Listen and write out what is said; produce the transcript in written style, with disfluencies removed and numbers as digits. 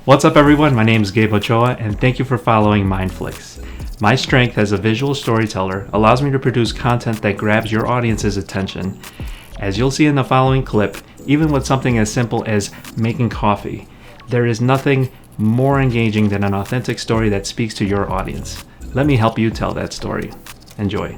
What's up everyone, my name is Gabe Ochoa and thank you for following Mindflix. My strength as a visual storyteller allows me to produce content that grabs your audience's attention. As you'll see in the following clip, even with something as simple as making coffee, there is nothing more engaging than an authentic story that speaks to your audience. Let me help you tell that story. Enjoy.